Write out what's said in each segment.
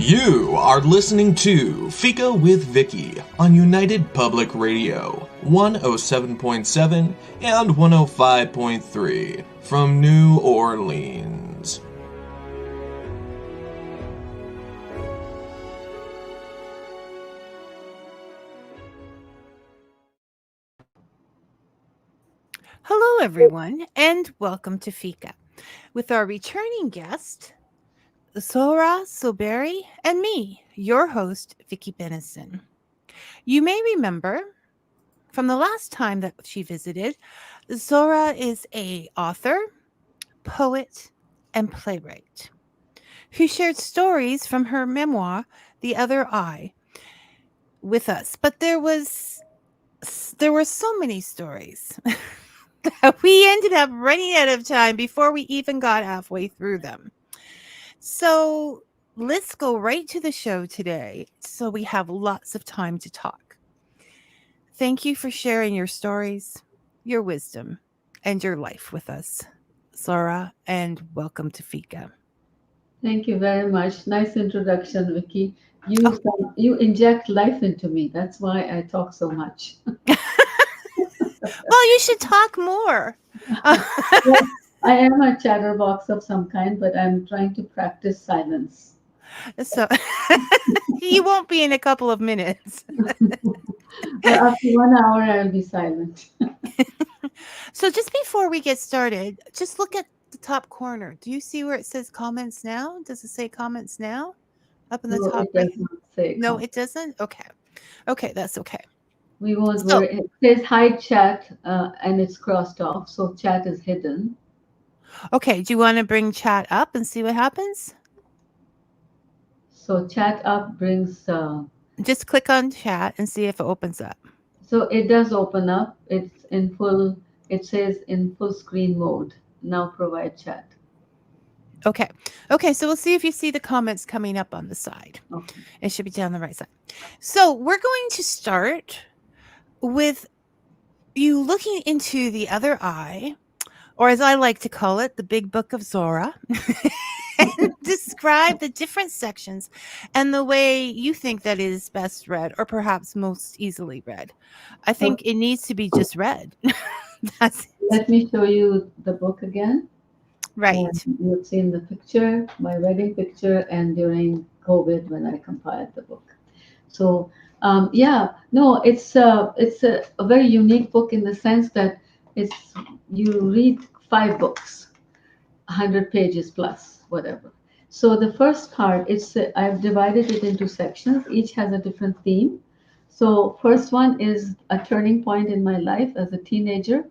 You are listening to Fika with Vicky on United Public Radio, 107.7 and 105.3 from New Orleans. Hello, everyone, and welcome to Fika with our returning guest, Zohra Zoberi, and me, your host, Vicky Benison. You may remember from the last time that she visited, Zohra is a author, poet, and playwright who shared stories from her memoir, The Other Eye, with us. But there were so many stories that we ended up running out of time before we even got halfway through them. So let's go right to the show today so we have lots of time to talk. Thank you for sharing your stories, your wisdom, and your life with us, Zohra, and welcome to Fika. Thank you very much. Nice introduction, Vicky. Oh. You inject life into me. That's why I talk so much. Well, you should talk more. Well, I am a chatterbox of some kind, but I'm trying to practice silence. So you won't be in a couple of minutes. Well, after 1 hour, I'll be silent. So just before we get started, just look at the top corner. Do you see where it says comments now? Does it say comments now up in the No, top it right? does not say No, come. it doesn't. Okay. Okay, that's okay. We won't So, worry. It says hide chat, and it's crossed off, so chat is hidden. okay, do you want to bring chat up and see what happens? So chat up brings. Just click on chat and see if it opens up. So it does open up. It's in full. It says in full screen mode. Now provide chat. Okay. Okay, so we'll see if you see the comments coming up on the side. Okay. It should be down the right side. So, we're going to start with you looking into the other eye, or as I like to call it, the big book of Zora, and describe the different sections and the way you think that is best read, or perhaps most easily read. I think Okay. it needs to be just read. That's it. Let me show you the book again. And Right. you've seen the picture, my wedding picture, and during COVID when I compiled the book. So yeah, no, it's a very unique book in the sense that it's you read 5 books, 100 pages plus, whatever. So the first part, I've divided it into sections. Each has a different theme. So first one is a turning point in my life as a teenager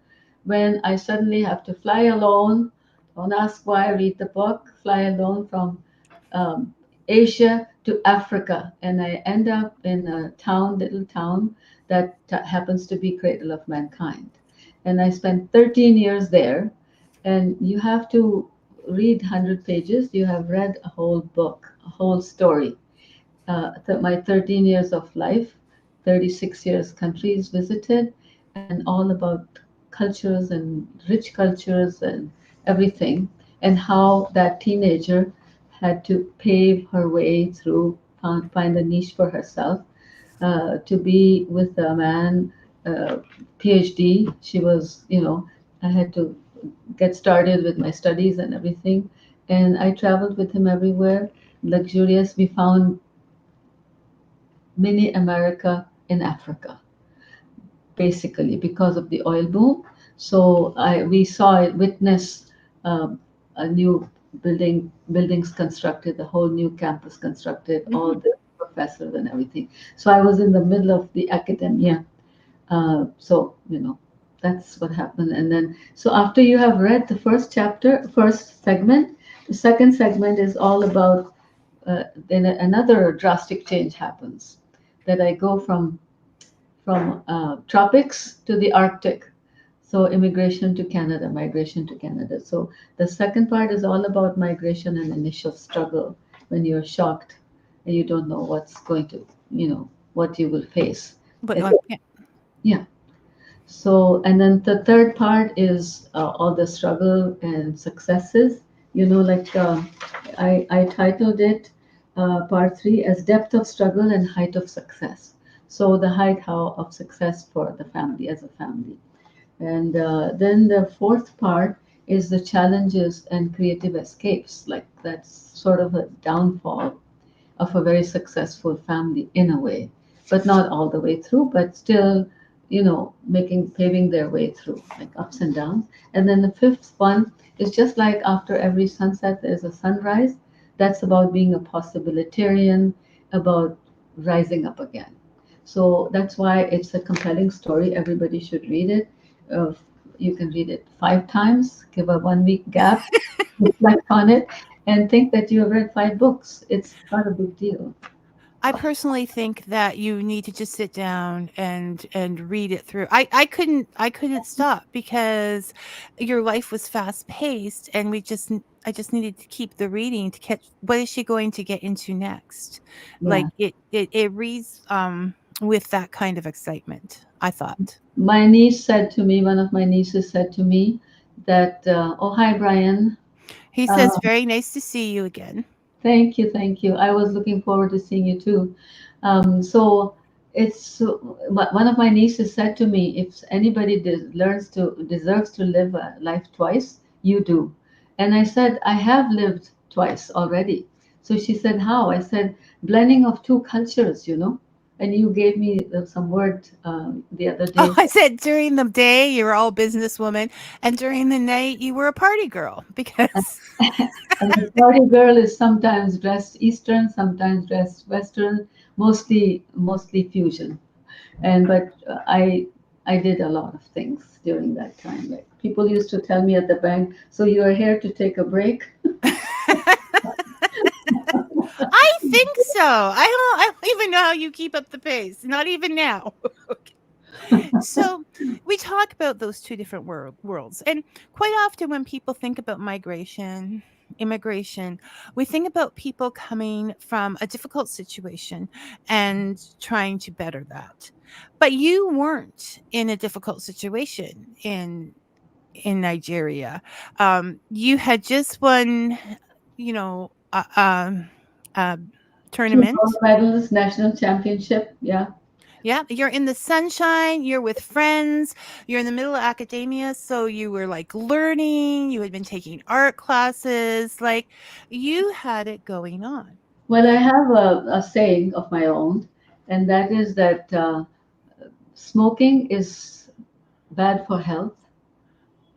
when I suddenly have to fly alone. Don't ask why. Read the book. Fly alone from um, Asia to Africa, and I end up in a little town that happens to be cradle of mankind. And I spent 13 years there, and you have to read 100 pages. You have read a whole book, a whole story. My 13 years of life, 36 years countries visited, and all about cultures and rich cultures and everything, and how that teenager had to pave her way through, find a niche for herself, to be with a man, PhD. She was, I had to get started with my studies and everything. And I traveled with him everywhere, luxurious. We found mini America in Africa, basically because of the oil boom. So we saw it, witness a new buildings constructed, the whole new campus constructed, all Mhm. the professors and everything. So I was in the middle of the academia. So that's what happened. And then so after you have read the first segment, the second segment is all about. Then another drastic change happens, that I go from tropics to the Arctic. So immigration to Canada, migration to Canada. So the second part is all about migration and initial struggle when you're shocked and you don't know what's going to, what you will face. But It, yeah. yeah. So, and then the third part is all the struggle and successes. Like I titled it part three as depth of struggle and height of success. So the height how of success for the family as a family. And then the fourth part is the challenges and creative escapes. Like that's sort of a downfall of a very successful family in a way, but not all the way through, but still, making paving their way through, like ups and downs. And then the fifth one is just like after every sunset, there's a sunrise. That's about being a possibilitarian, about rising up again. So that's why it's a compelling story. Everybody should read it. Uh, you can read it 5 times, give a 1 week gap, reflect on it, and think that you have read 5 books. It's not a big deal. I personally think that you need to just sit down and read it through. I couldn't stop because your life was fast paced, and I just needed to keep the reading to catch what is she going to get into next. Yeah. Like it reads with that kind of excitement, I thought. My niece said to me, one of my nieces said to me that, oh, hi, Brian. He says, Uh, "Very nice to see you again." Thank you, thank you. I was looking forward to seeing you too. So one of my nieces said to me, if anybody deserves to live a life twice, you do. And I said, I have lived twice already. So she said, how? I said, blending of two cultures. And you gave me some word the other Oh, day. I said during the day you were all businesswoman, and during the night you were a party girl because And the party girl is sometimes dressed Eastern, sometimes dressed Western, mostly fusion. And but I did a lot of things during that time. Like people used to tell me at the bank, "So you are here to take a break?" I think so. I don't even know how you keep up the pace. Not even now. So we talk about those two different worlds, and quite often when people think about migration, immigration, we think about people coming from a difficult situation and trying to better that. But you weren't in a difficult situation in Nigeria. You had just won, you know, a Two gold tournament. medals, national championship. Yeah. Yeah, you're in the sunshine, you're with friends, you're in the middle of academia, so you were like learning, you had been taking art classes, like you had it going on. Well, I have a saying of my own, and that is that smoking is bad for health,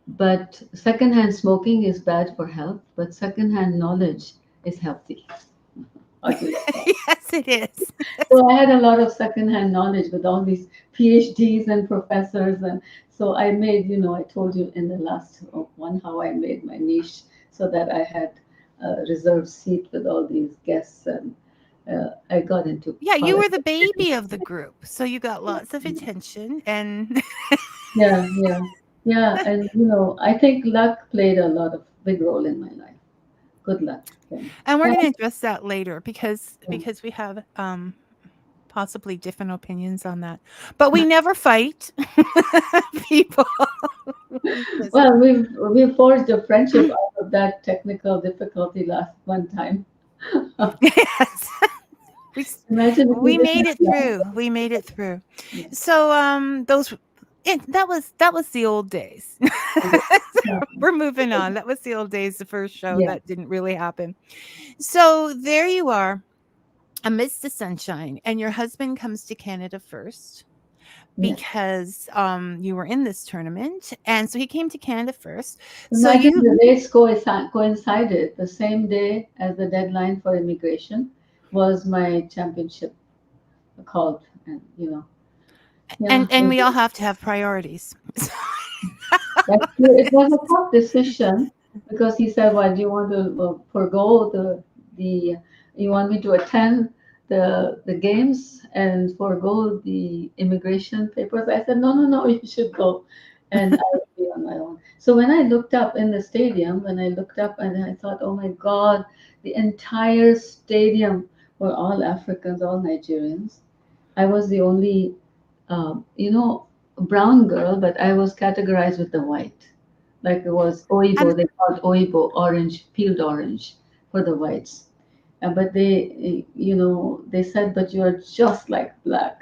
but secondhand smoking is bad for health, but secondhand knowledge is healthy. How do you like that? Yes, it is. So I had a lot of secondhand knowledge with all these PhDs and professors, and so I made, I told you in the last one how I made my niche so that I had a reserved seat with all these guests, and I got into Yeah, you were the politics. baby of the group, so you got lots of attention and Yeah, yeah, yeah, and I think luck played a lot of big role in my life. Good luck thing. and we're And, going to address that later because yeah. we have possibly different opinions on that. But we never fight people. We just Well, we forged a friendship out of that technical difficulty last one time. yes. We s- Imagine if we we didn't made have it that. through. We made it through. Yeah. So that was the old days. Yeah. We're moving on. That was the old days, the first show Yeah. that didn't really happen. So there you are amidst the sunshine, and your husband comes to Canada first Yeah. because you were in this tournament, and so he came to Canada first. So Imagine you the dates coincided. The same day as the deadline for immigration was my championship called, and yeah, and we all have to have priorities. it was a tough decision because he said, "Well, do you want to forego the you want me to attend the games and forego the immigration papers?" I said, "No, no, no, you should go, and I will be on my own." So when I looked up in the stadium, when I looked up and I thought, "Oh my God, the entire stadium were all Africans, all Nigerians." I was the only, brown girl, but I was categorized with the white. Like it was And Oibo, they called Oibo orange, peeled orange for the whites. But they said, but you are just like black.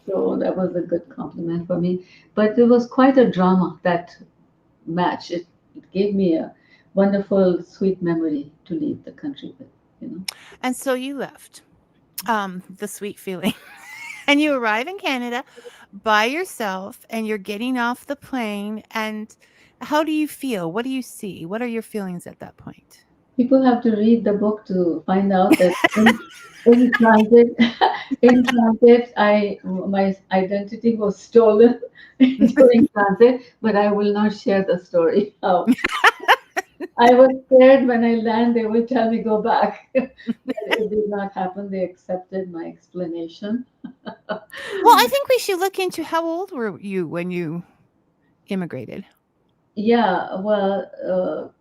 So that was a good compliment for me. But it was quite a drama, that match. It gave me a wonderful, sweet memory to leave the country with, you know. And so you left, the sweet feeling. And you arrive in Canada by yourself and you're getting off the plane. And how do you feel? What do you see? What are your feelings at that point? People have to read the book to find out that in transit, in transit, my identity was stolen during transit, but I will not share the story. How I was scared when I land, they will tell me go back. But it did not happen. They accepted my explanation. Well, I think we should look into how old were you when you immigrated? Yeah, well,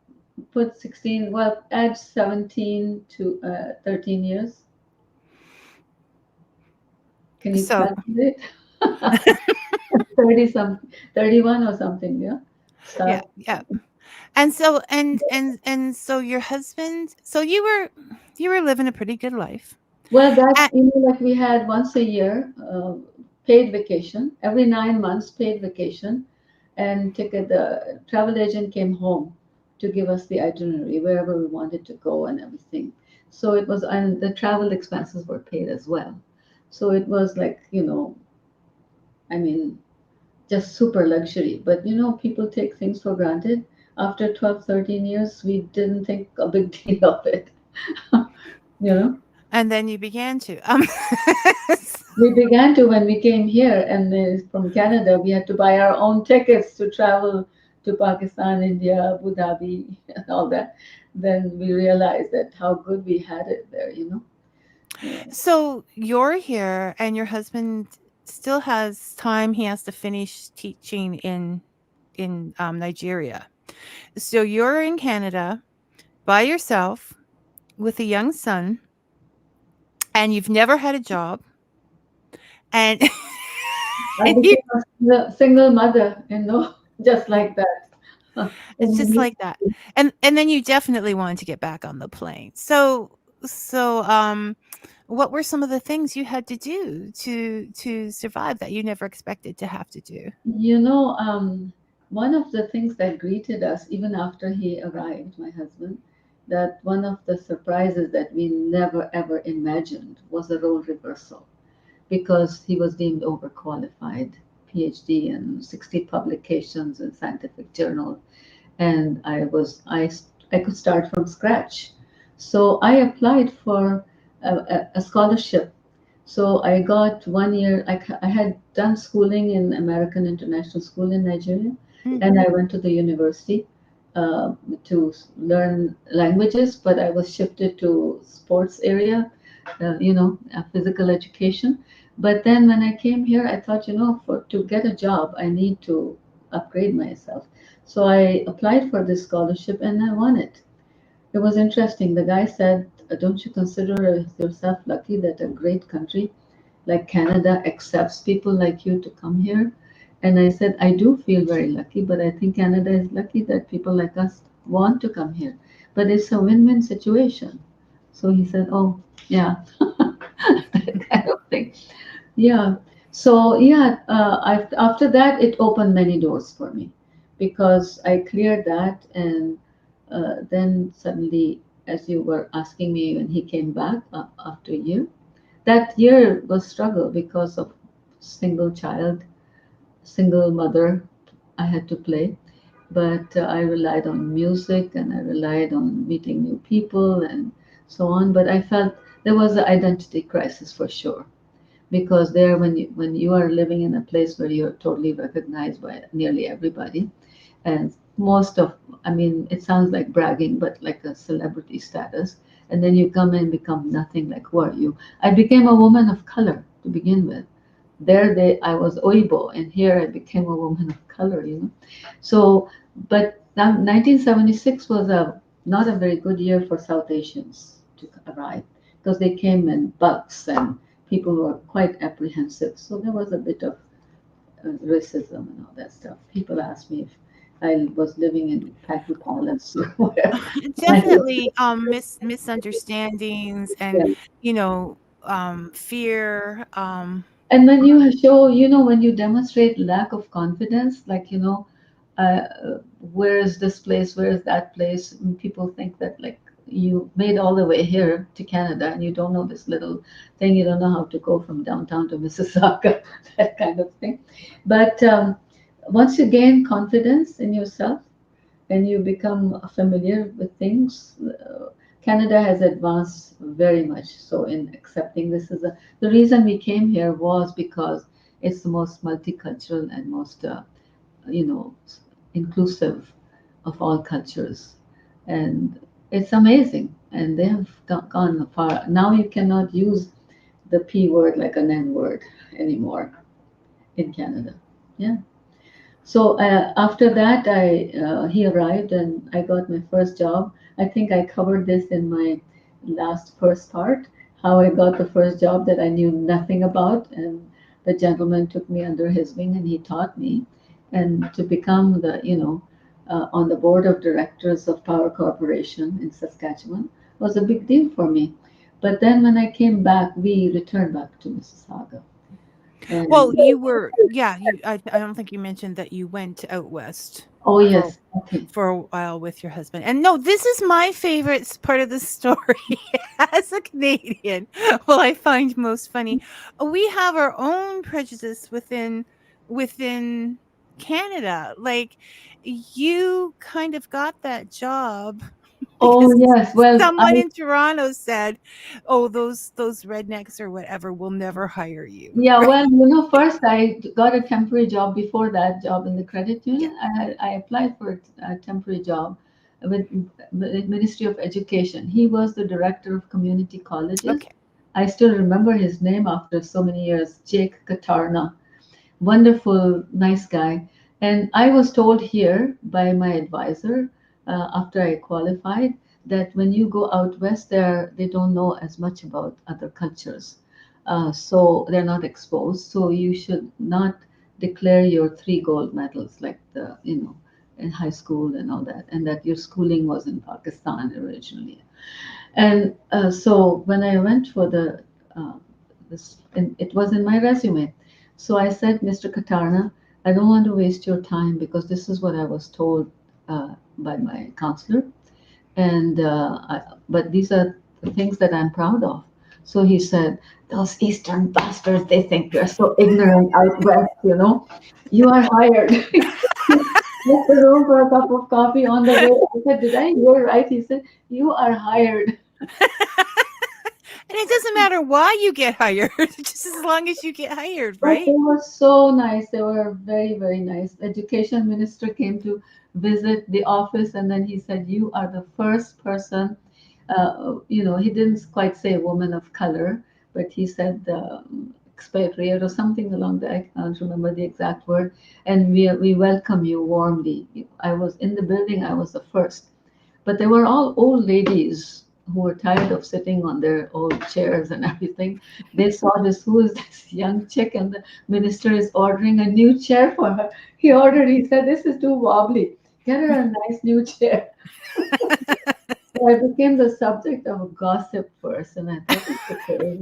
put 16, well, add 17 to 13 years. Can you So, calculate? 30 some, 31 or something, yeah? yeah, Start. yeah. And so and so your husband, so you were living a pretty good life. Well, that, And like we had once a year, paid vacation, every 9 months, paid vacation, and ticket. The travel agent came home to give us the itinerary wherever we wanted to go and everything. So it was, and the travel expenses were paid as well. So it was like, I mean, just super luxury. But people take things for granted. After 12, 13 years, we didn't think a big deal of it. you know. and then you began to We began to when we came here, and from Canada, we had to buy our own tickets to travel to Pakistan, India, Abu Dhabi, and all that. Then we realized that how good we had it there. Yeah. So you're here and your husband still has time, he has to finish teaching in Nigeria. So you're in Canada by yourself with a young son and you've never had a job and I and you became a single mother, just like that. it's just And like that. And then you definitely wanted to get back on the plane. So what were some of the things you had to do to survive that you never expected to have to do? one of the things that greeted us even after he arrived, my husband, that one of the surprises that we never ever imagined was a role reversal, because he was deemed overqualified, PhD and 60 publications in scientific journal, and I could start from scratch. So I applied for a scholarship. So I got 1 year. I had done schooling in American International School in Nigeria, and Mhm. I went to the university to learn languages. But I was shifted to sports area, physical education. But then when I came here, I thought, for to get a job, I need to upgrade myself. So I applied for this scholarship and I won it. It was interesting. The guy said, "Don't you consider yourself lucky that a great country like Canada accepts people like you to come here?" And I said, "I do feel very lucky, but I think Canada is lucky that people like us want to come here. But it's a win-win situation." So he said, "Oh, yeah," that kind of thing. Yeah. So yeah, after that, it opened many doors for me because I cleared that, and then suddenly, as you were asking me when he came back after a year, that year was struggle because of single child, single mother. I had to play, but I relied on music and I relied on meeting new people and so on. But I felt there was an identity crisis for sure, because there, when you are living in a place where you're totally recognized by nearly everybody, and most of, I mean, it sounds like bragging, but like a celebrity status, and then you come and become nothing. Like, who are you? I became a woman of color to begin with. There, I was Oibo, and here I became a woman of color. So, but now 1976 was a not a very good year for South Asians to arrive, because they came in bulks and people were quite apprehensive. So there was a bit of racism and all that stuff. People asked me I was living in Patty Palace, where I Definitely misunderstandings and, yeah. you know, fear. And when you show, when you demonstrate lack of confidence, like, uh, where is this place, where is that place, and people think that, like, you made all the way here to Canada and you don't know this little thing, you don't know how to go from downtown to Mississauga, that kind of thing. But once you gain confidence in yourself and you become familiar with things, Canada has advanced very much so in accepting this as a. The reason we came here was because it's the most multicultural and most, you know, inclusive of all cultures, and it's amazing. And they have gone far. Now you cannot use the P word like an N word anymore in Canada. Yeah. So after that, he arrived and I got my first job. I think I covered this in my last first part, how I got the first job that I knew nothing about, and the gentleman took me under his wing and he taught me. And to become on the board of directors of Power Corporation in Saskatchewan was a big deal for me. But then when I came back, we returned back to Mississauga. Well, And you were, yeah, I don't think you mentioned that you went out west oh for yes, okay. for a while with your husband. And no, this is my favorite part of the story as a Canadian. Well, I find most funny. We have our own prejudice within Canada. Like, you kind of got that job Oh because yes. Well, someone in Toronto said, "Oh, those rednecks or whatever will never hire you." yeah, Right? well, first I got a temporary job before that job in the credit Yeah. union. I applied for a temporary job with the Ministry of Education. He was the director of community colleges. Okay. I still remember his name after so many years, Jake Katarna. Wonderful, nice guy. And I was told here by my advisor after I qualified that when you go out west, there they don't know as much about other cultures, so they're not exposed. So you should not declare your three gold medals like in high school and all that, and that your schooling was in Pakistan originally. And so when I went for and it was in my resume. So I said, Mr. Katarna, I don't want to waste your time because this is what I was told by my counselor. And but these are the things that I'm proud of. So he said, those Eastern bastards, they think we're so ignorant out west, You are hired. Left the room for a cup of coffee on the way. I said, did I hear right? He said, you are hired. And it doesn't matter why you get hired, just as long as you get hired, But they right? were so nice. They were very, very nice. Education minister came to visit the office, and then he said, "You are the first person." He didn't quite say woman of color, but he said expatriate or something along that. I can't remember the exact word. And we welcome you warmly. I was in the building. I was the first. But they were all old ladies who were tired of sitting on their old chairs and everything. They saw this, who is this young chick, and the minister is ordering a new chair for her. He said, this is too wobbly. Get her a nice new chair. So I became the subject of a gossip first, and I thought it's okay.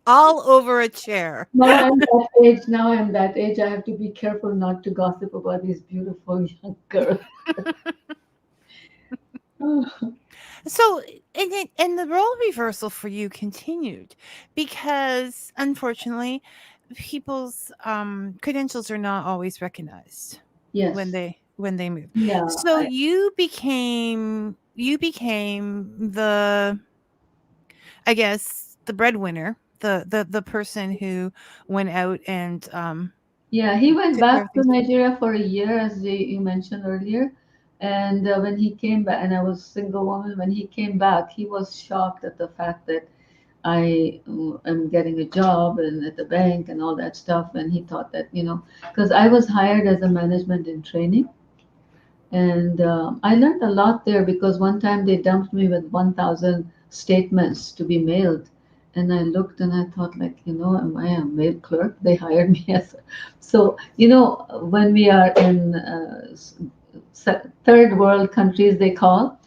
All over a chair. Now I'm that age. Now I'm that age. I have to be careful not to gossip about these beautiful young girls. So, and the role reversal for you continued because unfortunately, people's credentials are not always recognized when Yes. they move. Yeah. So you became the, I guess, the breadwinner, the person who went out and Yeah, he went took care back of to things. Nigeria for a year, as you mentioned earlier. And when he came back, and I was a single woman, when he came back, he was shocked at the fact that I am getting a job and at the bank and all that stuff. And he thought that, because I was hired as a management in training. And I learned a lot there because one time they dumped me with 1,000 statements to be mailed. And I looked and I thought, like, am I a mail clerk? They hired me as so, when we are in third world countries, they call,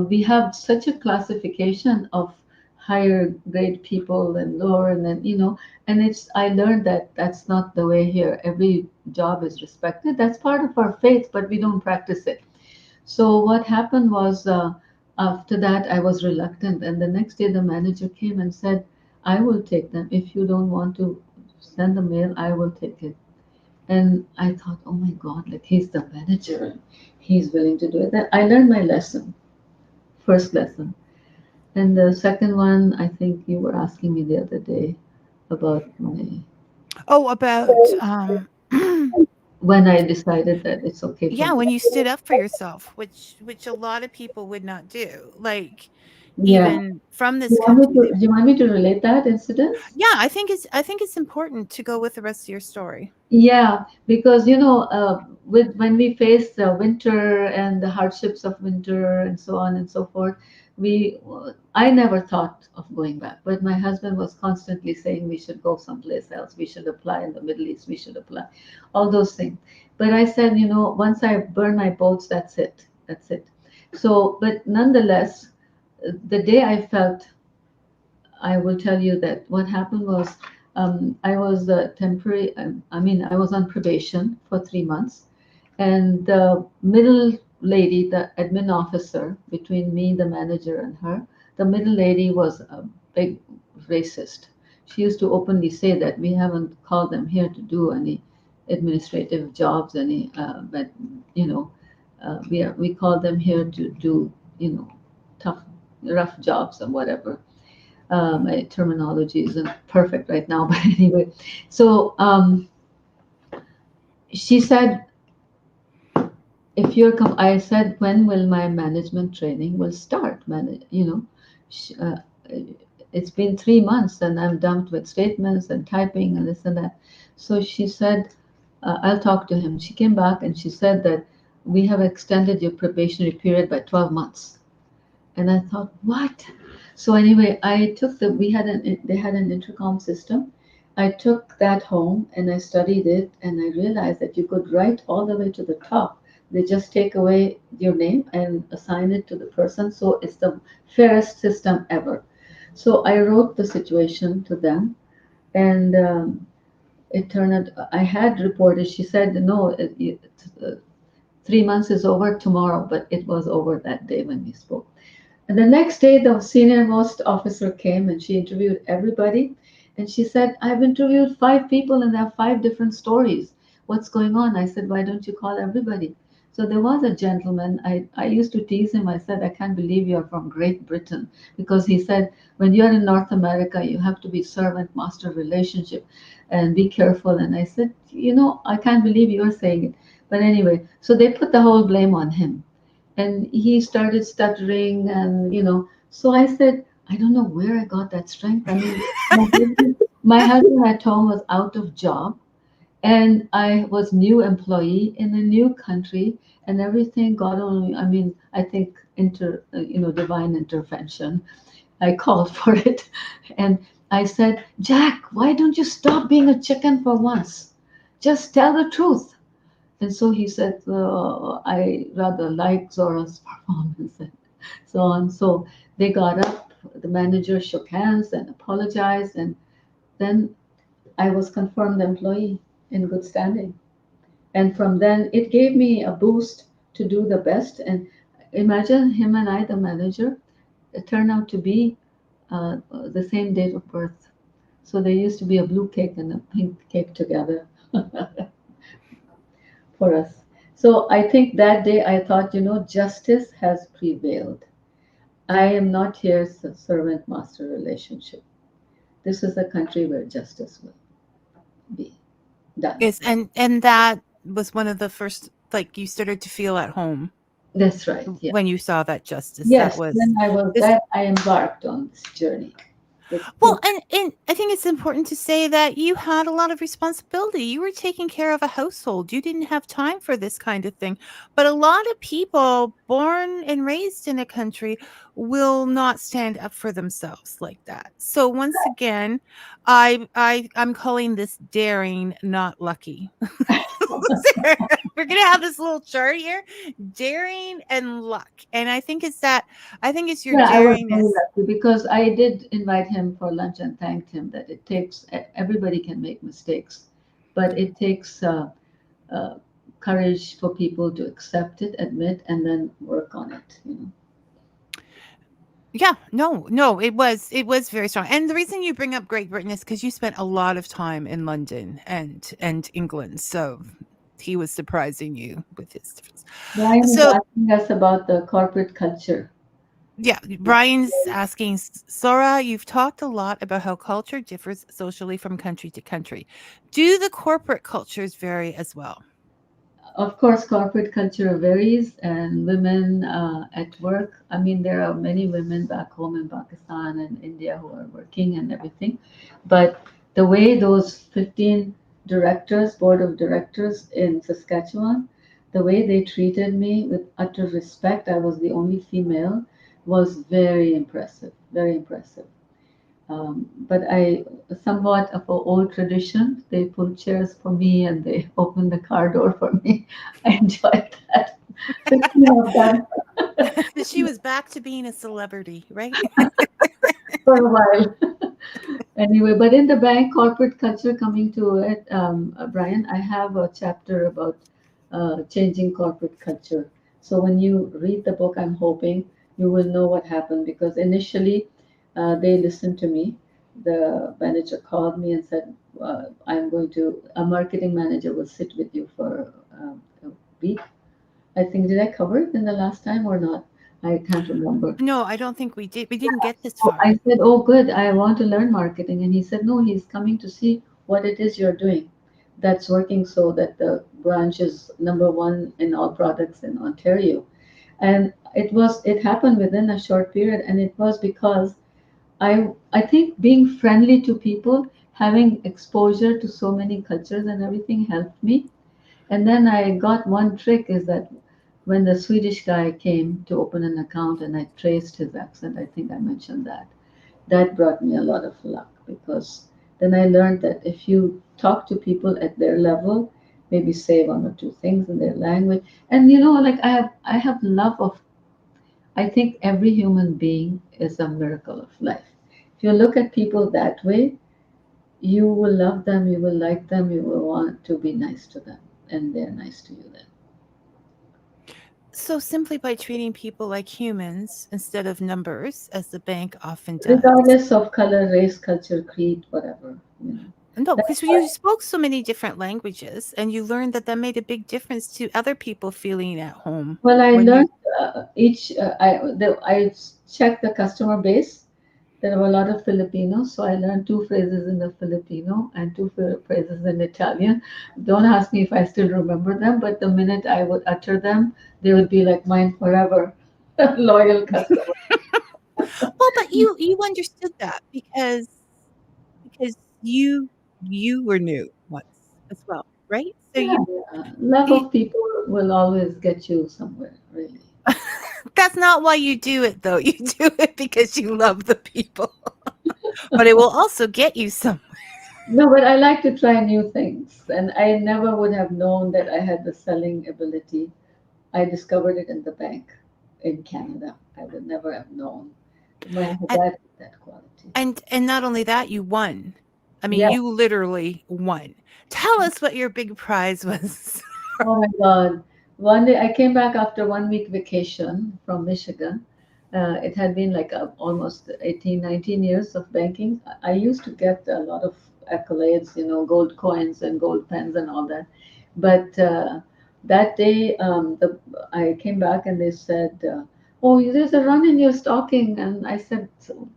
we have such a classification of higher grade people and lower, and then, and I learned that that's not the way here. Every job is respected. That's part of our faith, but we don't practice it. So what happened was, after that, I was reluctant, and the next day the manager came and said, "I will take them. If you don't want to send the mail, I will take it." And I thought, "Oh my God, like he's the manager, and he's willing to do it." Then I learned my lesson, first lesson. And the second one, I think you were asking me the other day about Oh, about when I decided that it's okay for yeah, me. when you stood up for yourself, which a lot of people would not do. Like Yeah. even from this country, Do you want me to relate that incident? yeah, I think it's important to go with the rest of your story. Yeah, because with when we face the winter and the hardships of winter and so on and so forth, we I never thought of going back, but my husband was constantly saying we should go someplace else, we should apply in the Middle East, we should apply, all those things. But I said, once I burn my boats, that's it. So, but nonetheless, the day I felt I will tell you that what happened was I was temporary, I mean, I was on probation for 3 months. And the middle lady, the admin officer between me, the manager, and her, the middle lady was a big racist. She used to openly say that we haven't called them here to do any administrative jobs, but you know, we call them here to do, tough, rough jobs or whatever. My terminology isn't perfect right now, but anyway. So she said, I said, when will my management training will start? Sh- uh, it's been 3 months and I'm dumped with statements and typing and this and that. So she said, I'll talk to him. She came back and she said that we have extended your probationary period by 12 months. And I thought, what? So anyway, they had an intercom system. I took that home and I studied it and I realized that you could write all the way to the top. They just take away your name and assign it to the person. So it's the fairest system ever. So I wrote the situation to them, and it turned out I had reported. She said, no, 3 months is over tomorrow, but it was over that day when we spoke. And the next day, the senior most officer came and she interviewed everybody. And she said, I've interviewed 5 people and they have 5 different stories. What's going on? I said, why don't you call everybody? So there was a gentleman. I used to tease him. I said, I can't believe you're from Great Britain. Because he said, when you're in North America, you have to be servant master relationship and be careful. And I said, I can't believe you're saying it. But anyway, so they put the whole blame on him, and he started stuttering, and so I said, I don't know where I got that strength. I mean, my husband at home was out of job, and I was new employee in a new country, and everything got on. I mean, I think divine intervention. I called for it, and I said, Jack, why don't you stop being a chicken for once? Just tell the truth. And so he said, I rather like Zora's performance and so on. So they got up, the manager shook hands and apologized, and then I was confirmed employee in good standing. And from then, it gave me a boost to do the best. And imagine him and I, the manager, it turned out to be the same date of birth. So there used to be a blue cake and a pink cake together. For us. So I think that day I thought, justice has prevailed. I am not here servant master relationship. This is a country where justice will be done. Is and that was one of the first, like, you started to feel at home That's right. Yeah. when you saw that justice. That Yes. was Then this I embarked on this journey. It's Well, true. and I think it's important to say that you had a lot of responsibility. You were taking care of a household. You didn't have time for this kind of thing. But a lot of people born and raised in a country will not stand up for themselves like that. So once again, I'm calling this daring, not lucky. We're gonna have this little chart here, daring and luck. And I think it's your Yeah, I was very daringness. lucky because I did invite him for lunch and thanked him that it takes, everybody can make mistakes, but it takes uh, courage for people to accept it, admit, and then work on it, you know. Yeah, no, it was very strong. And the reason you bring up Great Britain is because you spent a lot of time in London and England, so he was surprising you with his difference. Brian is So, asking us about the corporate culture. yeah, Brian's asking, Sora, you've talked a lot about how culture differs socially from country to country. Do the corporate cultures vary as well? Of course, corporate culture varies, and women at work. I mean, there are many women back home in Pakistan and India who are working and everything. But the way those 15 directors, board of directors in Saskatchewan, the way they treated me with utter respect, I was the only female, was very impressive, very impressive. But I somewhat of an old tradition. They pulled chairs for me and they opened the car door for me. I enjoyed that. 15 of them She was back to being a celebrity, right? for a while. Anyway, but in the bank corporate culture, coming to it, Brian, I have a chapter about changing corporate culture. So when you read the book, I'm hoping you will know what happened because initially they listened to me. The manager called me and said, a marketing manager will sit with you for a week. I think, did I cover it in the last time or not? I can't remember. No, I don't think we did. We didn't get this So far. I said, "Oh, good. I want to learn marketing." And he said, "No, he's coming to see what it is you're doing that's working so that the branch is number one in all products in Ontario." And it happened within a short period. And it was because I think being friendly to people, having exposure to so many cultures and everything helped me. And then I got one trick is that when the Swedish guy came to open an account and I traced his accent, I think I mentioned that that brought me a lot of luck because then I learned that if you talk to people at their level, maybe say one or two things in their language, and like I have love of. I think every human being is a miracle of life. If you look at people that way, you will love them, you will like them, you will want to be nice to them, and they're nice to you then. So simply by treating people like humans instead of numbers, as the bank often does. Regardless of color, race, culture, creed, whatever. No, That's because why. you spoke so many different languages and you learned that that made a big difference to other people feeling at home Well, I when you learned I checked the customer base. There were a lot of Filipinos, so I learned two phrases in the Filipino and two phrases in Italian. Don't ask me if I still remember them, but the minute I would utter them, they would be like mine forever. Loyal customer. well, but you understood that because you were new once as well, right? So Yeah, yeah. Love you of people will always get you somewhere, really. that's not why you do it though. You do it because you love the people. But it will also get you some. No, but I like to try new things, and I never would have known that I had the selling ability. I discovered it in the bank in Canada. I would never have known. My And dad had that quality. and not only that, you won. I mean, Yeah. you literally won. Tell us what your big prize was. Oh my God. One day I came back after 1 week vacation from Michigan. It had been like almost 18, 19 years of banking. I used to get a lot of accolades, gold coins and gold pens and all that. But that day, I came back and they said, "Oh, there's a run in your stocking." And I said,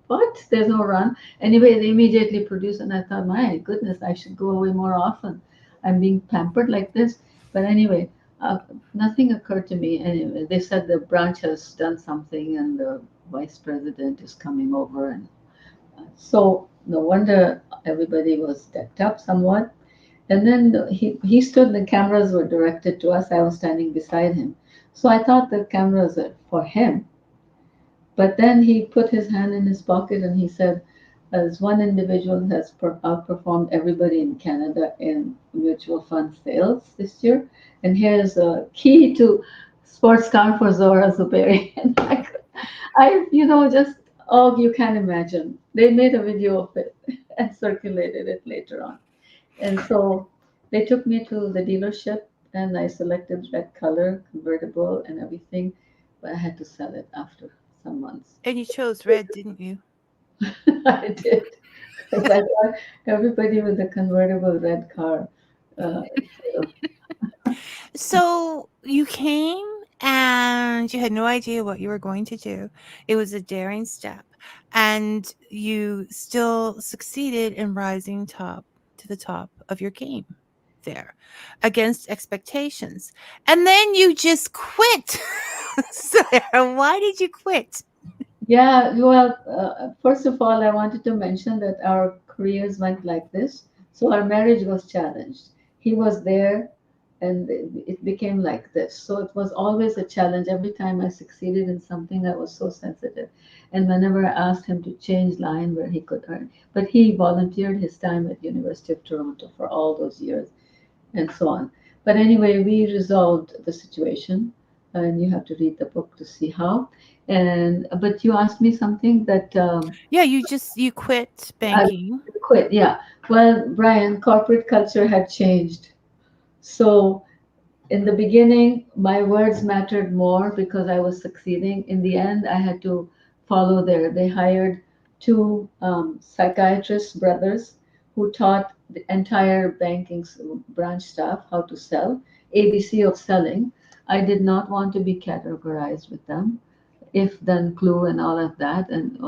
"What? There's no run." Anyway, they immediately produced, and I thought, my goodness, I should go away more often. I'm being pampered like this. But anyway, nothing occurred to me. Anyway, they said the branch has done something and the vice president is coming over. And So no wonder everybody was decked up somewhat. And then he stood, the cameras were directed to us. I was standing beside him. So I thought the cameras were for him. But then he put his hand in his pocket and he said, as one individual has outperformed everybody in Canada in mutual fund sales this year, and here's a key to sports car for Zohra Zoberi. And just, oh, you can't imagine. They made a video of it and circulated it later on. And so they took me to the dealership and I selected red color, convertible, and everything, but I had to sell it after some months. And you chose red, didn't you? I did, because I thought everybody with a convertible red car failed. So you came and you had no idea what you were going to do. It was a daring step, and you still succeeded in rising top to the top of your game there against expectations. And then you just quit. Sarah, why did you quit? Yeah, well, first of all, I wanted to mention that our careers went like this. So our marriage was challenged. He was there, and it became like this. So it was always a challenge. Every time I succeeded in something, I was so sensitive. And whenever I asked him to change line where he could earn, but he volunteered his time at University of Toronto for all those years and so on. But anyway, we resolved the situation, and you have to read the book to see how. And but you asked me something that Yeah, you quit I banking. quit. Yeah. Well, Brian, corporate culture had changed. So in the beginning, my words mattered more because I was succeeding. In the end, I had to follow their. They hired two psychiatrist brothers who taught the entire banking branch staff how to sell, ABC of selling. I did not want to be categorized with them, if then clue and all of that, and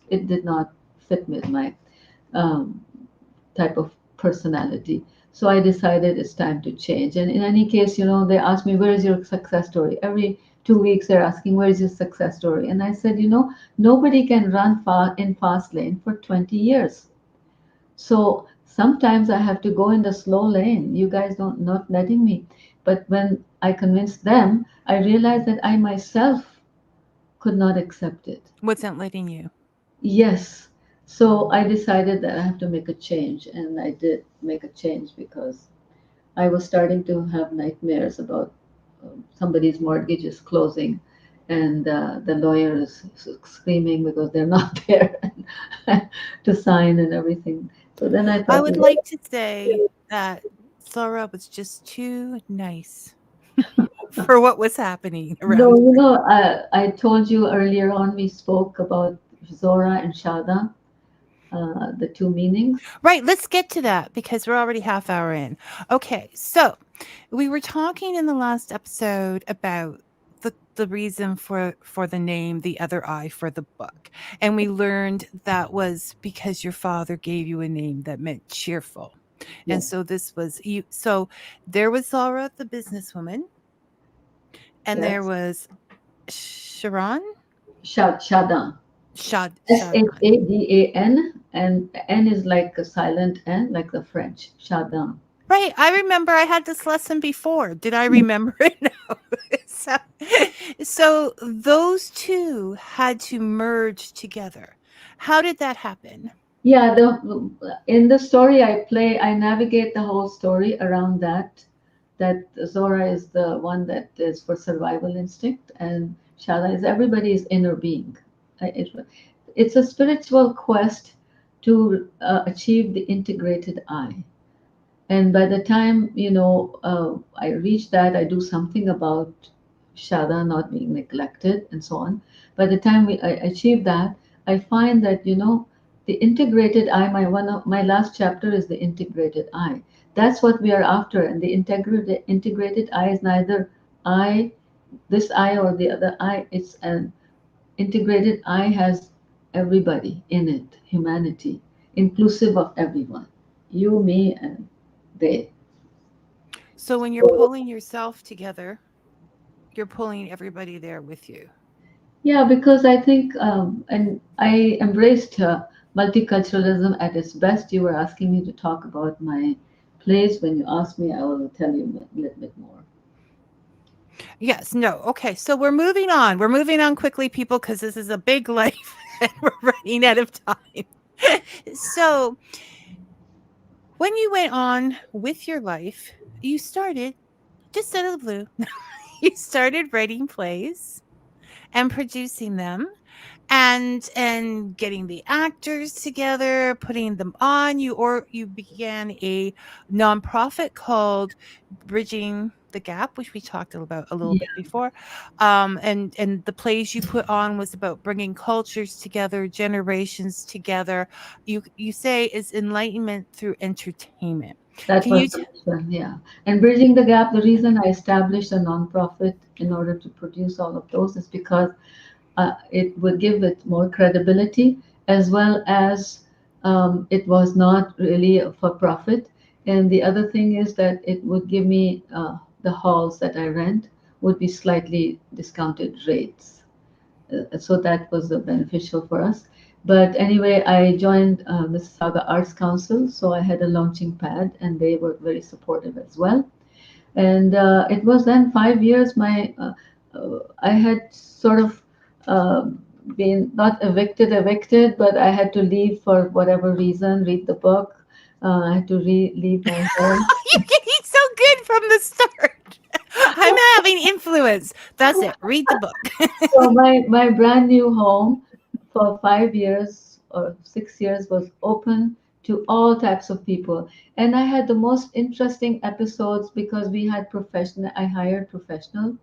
it did not fit with my um, type of personality. So I decided it's time to change. And in any case, they asked me, where is your success story? Every 2 weeks, they're asking, where is your success story? And I said, nobody can run in fast lane for 20 years. So sometimes I have to go in the slow lane. You guys don't not letting me. But when I convinced them, I realized that I myself could not accept it. Wasn't letting you. Yes. So I decided that I have to make a change, and I did make a change because I was starting to have nightmares about somebody's mortgage is closing, and the lawyer is screaming because they're not there to sign and everything. So then I I thought, would like to say that Zora was just too nice for what was happening no, around her. I told you earlier on we spoke about Zora and Shada, the two meanings. Right, let's get to that because we're already half hour in. Okay, so we were talking in the last episode about the reason for the name The Other Eye for the book. And we learned that was because your father gave you a name that meant cheerful. And Yes, so this was you. So there was Zara the businesswoman, and there yes. was Sharon Shada. Shadan. Shadan, and N is like a silent N, like the French. Shadan. Right, I remember I had this lesson before. Did I remember it now? so, so those two had to merge together. How did that happen? Yeah, the in the story I navigate the whole story around that. That Zora is the one that is for survival instinct, and Shada is everybody's inner being. It's a spiritual quest to achieve the integrated I. And by the time, I reach that, I do something about Shada not being neglected and so on. By the time I achieve that, I find that, the integrated I, one of my last chapter is the integrated I. That's what we are after. And the integrated I is neither I, this I or the other I. It's an integrated I has everybody in it, humanity, inclusive of everyone. You, me, and they. So when you're pulling yourself together, you're pulling everybody there with you. Yeah, because I think, and I embraced multiculturalism at its best. You were asking me to talk about my plays. When you ask me, I will tell you a little bit more. Yes, no. Okay, so we're moving on. We're moving on quickly, people, because this is a big life and we're running out of time. So, when you went on with your life, you started just out of the blue. You started writing plays and producing them and getting the actors together, putting them on. You began a nonprofit called Bridging the Gap, which we talked about a little bit before. And the plays you put on was about bringing cultures together, generations together. You say is enlightenment through entertainment. That Can was you the mission, yeah. And Bridging the Gap, the reason I established a nonprofit in order to produce all of those is because it would give it more credibility, as well as it was not really for profit. And the other thing is that it would give me the halls that I rent would be slightly discounted rates. So that was beneficial for us. But anyway, I joined Mississauga Arts Council, so I had a launching pad, and they were very supportive as well. And it was then 5 years. I had sort of uh, been not evicted, but I had to leave for whatever reason. Read the book. I had to leave my home. You're getting so good from the start. I'm having influence. That's it. Read the book. So my brand new home for 5 years or 6 years was open to all types of people. And I had the most interesting episodes because we had professional, I hired professional.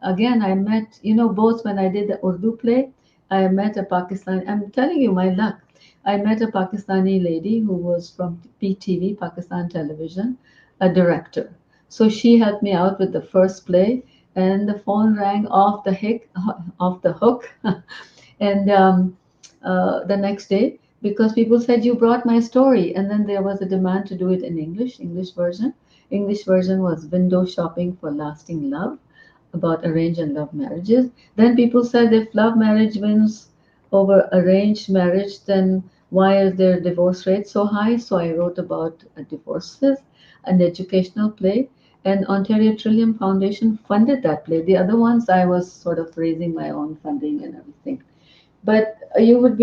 Again, I met, both when I did the Urdu play, I met a Pakistani, I'm telling you my luck. I met a Pakistani lady who was from PTV, Pakistan Television, a director. So she helped me out with the first play, and the phone rang off the hook, and the next day because people said you brought my story, and then there was a demand to do it in English version. English version was Window Shopping for Lasting Love, about arranged and love marriages. Then people said if love marriage wins over arranged marriage, then why is their divorce rate so high? So I wrote about divorces, an educational play, and Ontario Trillium Foundation funded that play. The other ones I was sort of raising my own funding and everything. But you would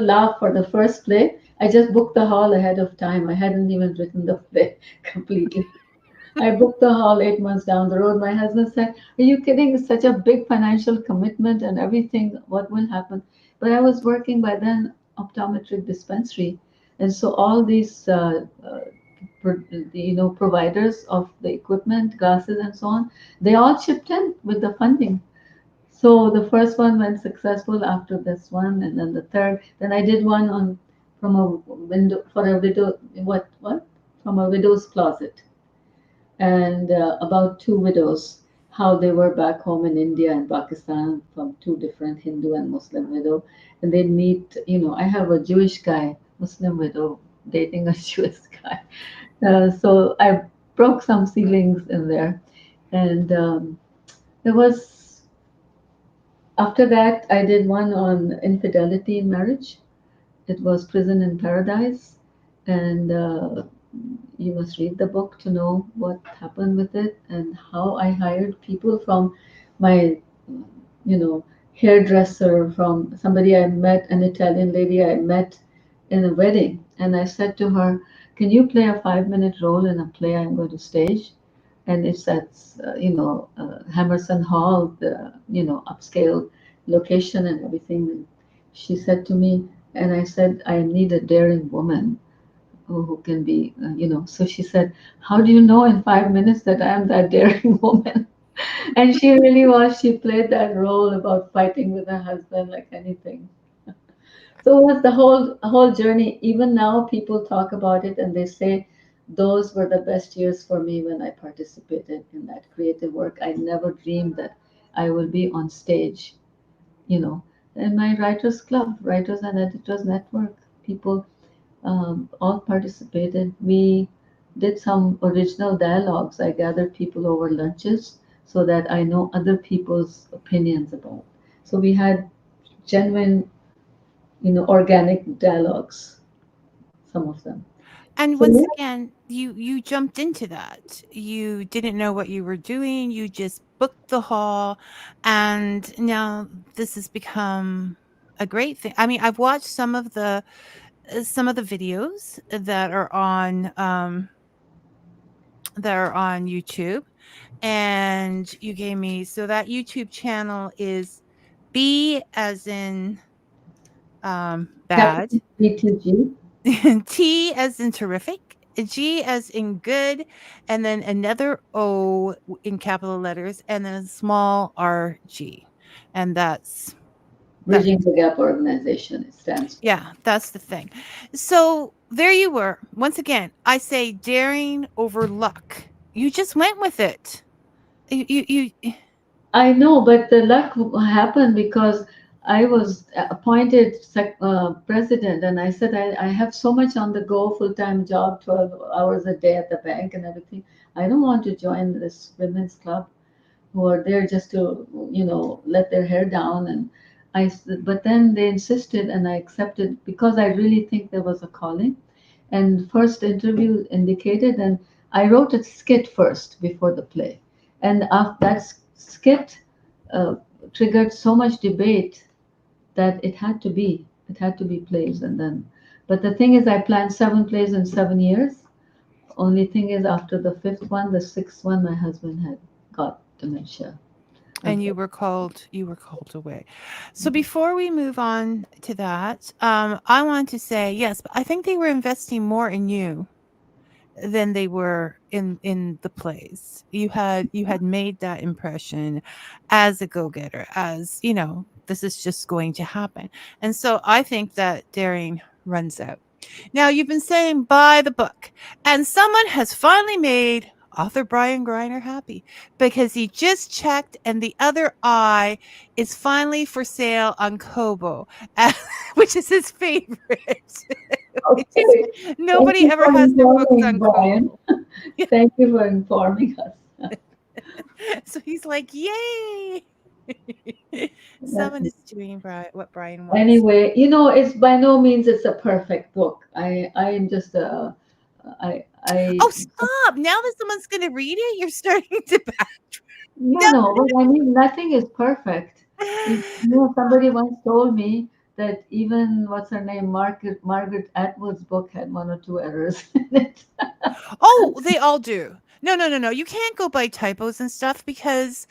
laugh for the first play. I just booked the hall ahead of time. I hadn't even written the play completely. I booked the hall 8 months down the road. My husband said, "Are you kidding? It's such a big financial commitment and everything. What will happen?" But I was working by then optometric dispensary, and so all these providers of the equipment, glasses, and so on, they all chipped in with the funding. So the first one went successful after this one, and then the third. Then I did one on from a window for a widow. What from a widow's closet, and about two widows, how they were back home in India and Pakistan from two different Hindu and Muslim widow, and they meet. I have a Jewish guy, Muslim widow, dating a Jewish guy. So I broke some ceilings in there, and there was after that I did one on infidelity in marriage. It was Prison in Paradise, and you must read the book to know what happened with it and how I hired people from my, you know, hairdresser, from somebody I met, an Italian lady I met in a wedding, and I said to her, "Can you play a 5-minute role in a play I'm going to stage?" And it's at, Hammerson Hall, the upscale location and everything. And she said to me, and I said, "I need a daring woman who can be, So she said, "How do you know in 5 minutes that I am that daring woman?" And she really was. She played that role about fighting with her husband like anything. So it was the whole journey. Even now, people talk about it and they say those were the best years for me when I participated in that creative work. I never dreamed that I will be on stage, you know, in my writers club, writers and editors network. People all participated. We did some original dialogues. I gathered people over lunches so that I know other people's opinions about. So we had genuine organic dialogues, some of them. And So once yeah, again, you jumped into that. You didn't know what you were doing. You just booked the hall, and now this has become a great thing. I mean, I've watched some of the videos that are on YouTube, and you gave me so that YouTube channel is B as in bad, capital BTG. T as in terrific, G as in good, and then another in capital letters, and then a small RG. And that's Bridging the Gap organization, it stands for. yeah, that's the thing. So there you were. Once again, I say daring over luck. You just went with it. You I know, but the luck happened because I was appointed president, and I said, I have so much on the go, full-time job, 12 hours a day at the bank and everything. I don't want to join this women's club who are there just to, let their hair down. And but then they insisted, and I accepted because I really think there was a calling. And first interview indicated, and I wrote a skit first before the play, and after that skit uh, triggered so much debate that it had to be plays. And then, but the thing is, I planned 7 plays in 7 years. Only thing is, after the fifth one, the sixth one, my husband had got dementia. and Okay. you were called away. So before we move on to that, I want to say yes, but I think they were investing more in you than they were in the plays. You had made that impression as a go-getter, as this is just going to happen. And so I think that daring runs out. Now you've been saying buy the book, and someone has finally made author Brian Greiner happy because he just checked and the other eye is finally for sale on Kobo, which is his favorite. Which is Okay. Thank nobody you ever for has their books informing, on Brian. Kobo. Thank you for informing us. So he's like, "Yay!" That's Someone is doing what Brian wants. Anyway, it's by no means it's a perfect book. I am just I Oh, stop! Now that someone's going to read it, you're starting to back. no, no, but I mean nothing is perfect. Somebody once told me that even what's her name, Margaret Atwood's book had one or two errors in it. Oh, they all do. No, no, no, no. You can't go by typos and stuff because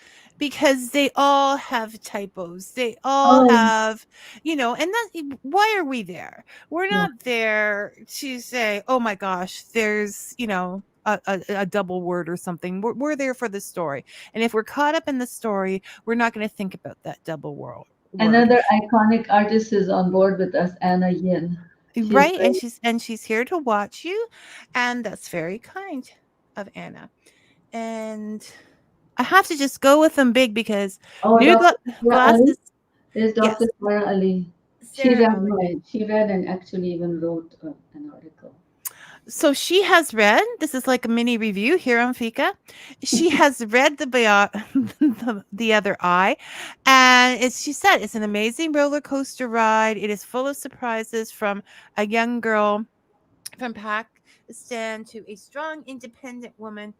they all have typos. They all Oh, have, and why are we there? We're yeah. not there to say, "Oh my gosh, there's, a double word or something." We're there for the story. And if we're caught up in the story, we're not going to think about that double word. Another iconic artist is on board with us, Anna Yin. She's Right, and very, she's here to watch you, and that's very kind of Anna. And I have to just go with them big because oh, new Dr. Sarah Ali. glasses. There's Yes, Dr. Sarah Ali. She Sarah read Ali. mine. She read and actually even wrote an article. So she has read. This is like a mini review here on Fika. She has read the other eye, and she said it's an amazing roller coaster ride. It is full of surprises from a young girl from Pakistan to a strong, independent woman.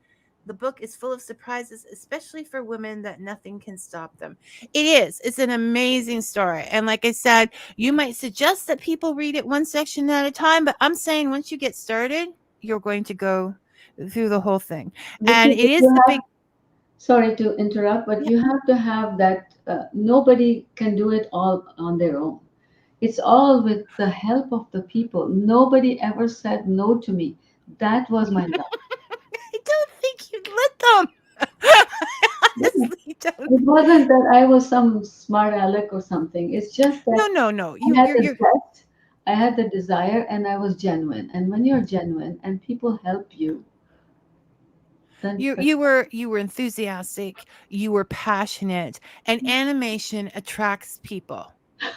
The book is full of surprises, especially for women, that nothing can stop them. It is. It's an amazing story. And like I said, you might suggest that people read it one section at a time, but I'm saying once you get started, you're going to go through the whole thing. And Vicky, it but is you the have, big, sorry to interrupt, but yeah. you have to have that. Nobody can do it all on their own. It's all with the help of the people. Nobody ever said no to me. That was my luck. I don't think you'd let them. I Yeah. honestly don't. It wasn't that I was some smart aleck or something. It's just that No, no, no. I had the You're zest, I had the desire, and I was genuine. And when you're genuine and people help you, then you were enthusiastic, you were passionate, and animation attracts people.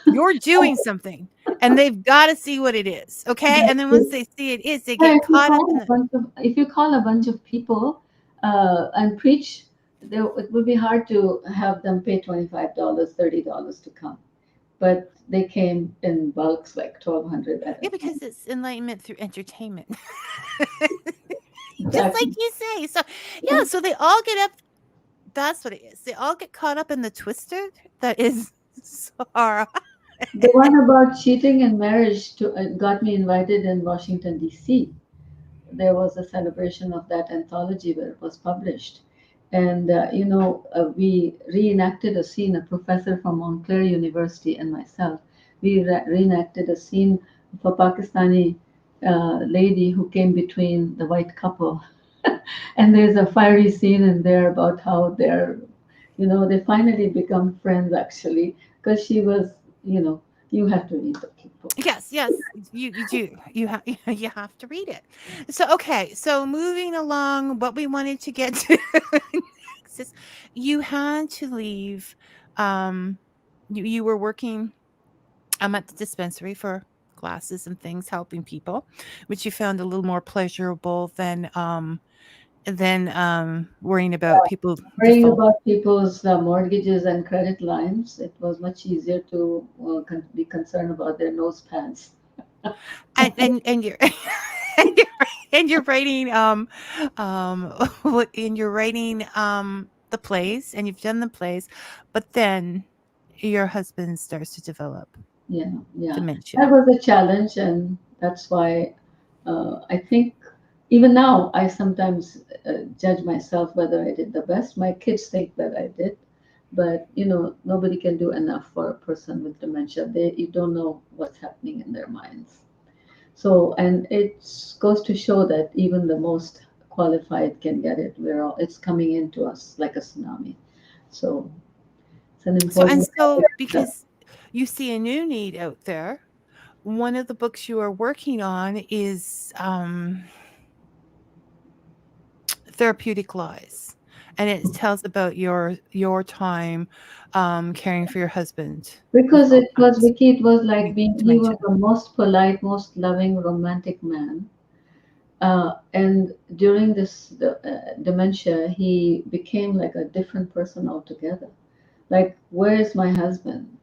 You're doing something, and they've got to see what it is, okay? And then once that's they see it is, they yeah, get caught up in the if you call a bunch of people and preach, it would be hard to have them pay $25, $30 to come. but they came in bulks like 1,200 at a Yeah, time. because it's enlightenment through entertainment. Just like Exactly. you say. So yeah, so they all get up. That's what it is. They all get caught up in the twister that is Sahara. The one about cheating in marriage got me invited in Washington, D.C. There was a celebration of that anthology where it was published. And, we reenacted a scene, a professor from Montclair University and myself, we reenacted a scene of a Pakistani lady who came between the white couple. And there's a fiery scene in there about how they finally become friends actually, because she was, you have to read the book. Yes, yes, you do. You have you have to read it. So okay, so moving along, what we wanted to get to next is you had to leave. Um, you were working at the dispensary for glasses and things, helping people, which you found a little more pleasurable than worrying about people Worrying default. about people's mortgages and credit lines, it was much easier to be concerned about their nose pads. And you're and you're and you're writing and you're writing the plays and you've done the plays, but then your husband starts to develop Yeah, yeah. That dementia. was a challenge, and that's why I think even now I sometimes judge myself whether I did the best. My kids think that I did, but nobody can do enough for a person with dementia. You don't know what's happening in their minds. So, and it goes to show that even the most qualified can get it. It's coming into us like a tsunami. So it's an So and important. so because you see a new need out there, one of the books you are working on is Therapeutic Lies, and it tells about your time caring for your husband with Because it was Alzheimer's, Vicky, it was I like mean being, he was dementia. the most polite, most loving, romantic man. And during this dementia, he became like a different person altogether. Like, where is my husband?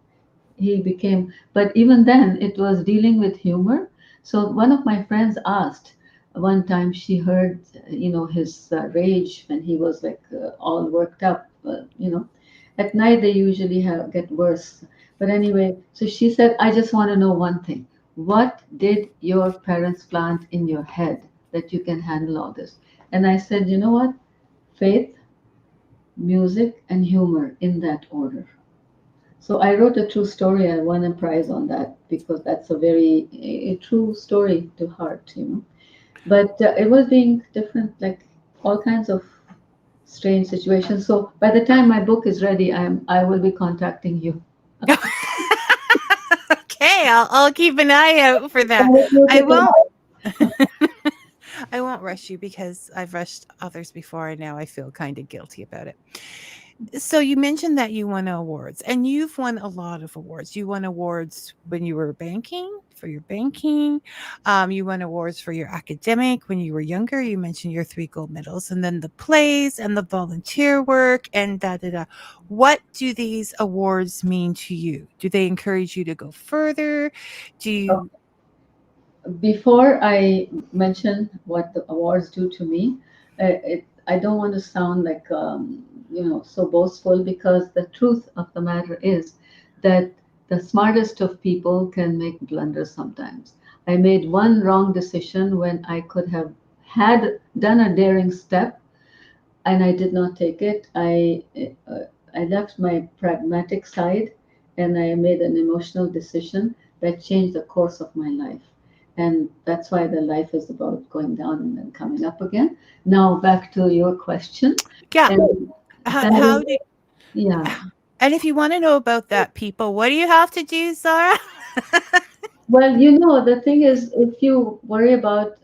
He became, but even then, it was dealing with humor. So one of my friends asked one time, she heard, his rage when he was like all worked up, at night they usually get worse. But anyway, so she said, I just want to know one thing. What did your parents plant in your head that you can handle all this? And I said, you know what? Faith, music, and humor in that order. So I wrote a true story. I won a prize on that because that's a very a true story to heart. But it was being different, like all kinds of strange situations. So by the time my book is ready, I will be contacting you. Okay, I'll keep an eye out for And that. if you I take won't a- I won't rush you because I've rushed others before and now I feel kind of guilty about it. So you mentioned that you won awards and you've won a lot of awards. You won awards when you were banking for your banking. You won awards for your academic when you were younger. You mentioned your 3 gold medals and then the plays and the volunteer work and da da da. What do these awards mean to you? Do they encourage you to go further? Do you Before I mention what the awards do to me, I don't want to sound like so boastful, because the truth of the matter is that the smartest of people can make blunders sometimes. I made one wrong decision when I could have had done a daring step, and I did not take it. I left my pragmatic side, and I made an emotional decision that changed the course of my life. And that's why the life is about going down and then coming up again. Now back to your question, yeah, and that how is, do yeah. and if you want to know about that, people, what do you have to do, Zara? Well, the thing is, if you worry about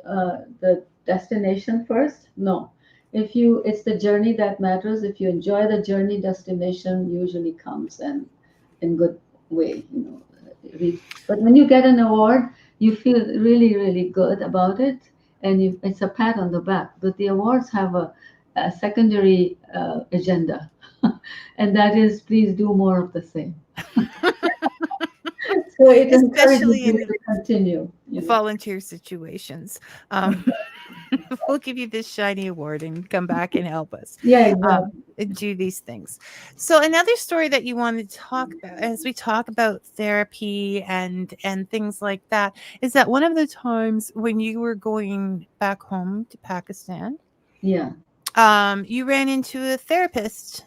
the destination first, no. It's the journey that matters. If you enjoy the journey, destination usually comes and in good way. But when you get an award, you feel really, really good about it, and it's a pat on the back. But the awards have a secondary agenda, and that is, please do more of the same. So it encourages especially you in to continue, volunteer situations. Um, we'll give you this shiny award and come back and help us Yeah, um, exactly. do these things. So another story that you want to talk about as we talk about therapy and things like that is that one of the times when you were going back home to Pakistan, Yeah. you ran into a therapist